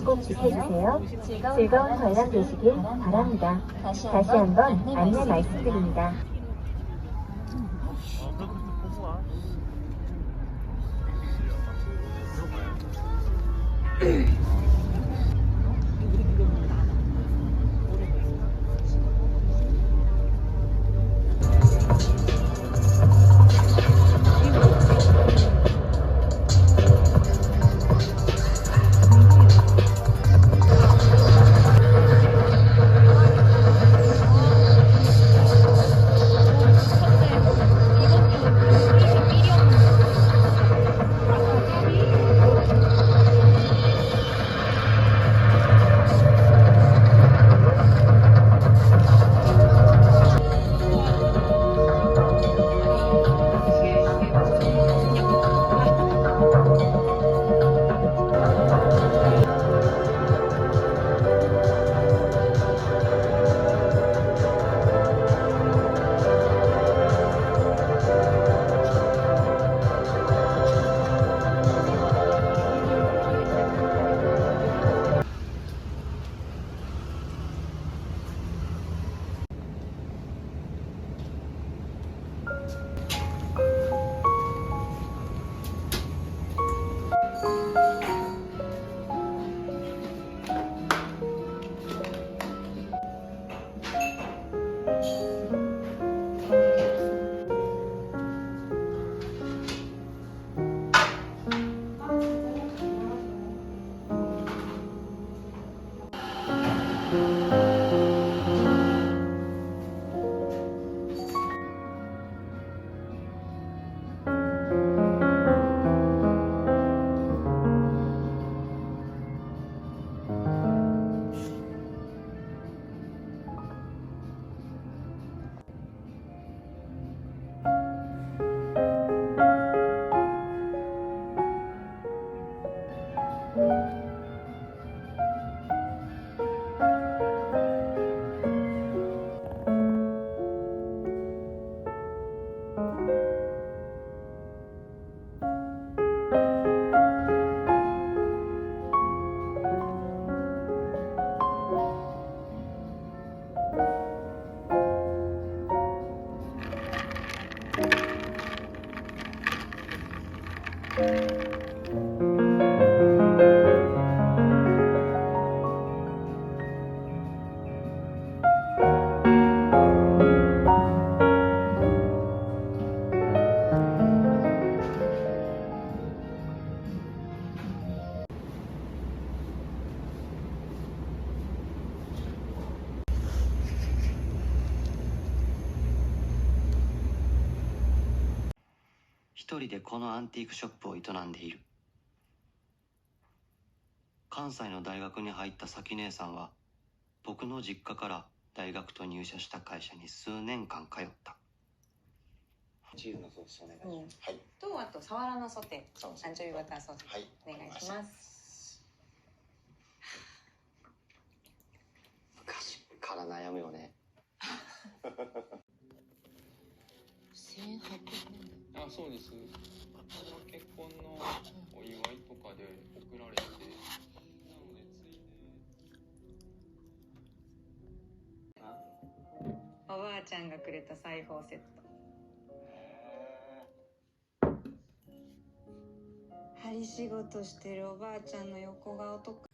꼭 지켜주세요. 즐거운 관람 되시길 바랍니다. 다시 한번 안내 말씀드립니다.一人でこのアンティークショップを営んでいる。関西の大学に入った咲姉さんは、僕の実家から大学と入社した会社に数年間通った。チーズのソースお願いします。はい。と、あとサワラのソテー、アンチョビバターソース、はい、お願いします。昔から悩むよね。1800年。あ、そうです。結婚のお祝いとかで送られて、なのでついで。おばあちゃんがくれた裁縫セット。針仕事してるおばあちゃんの横顔とか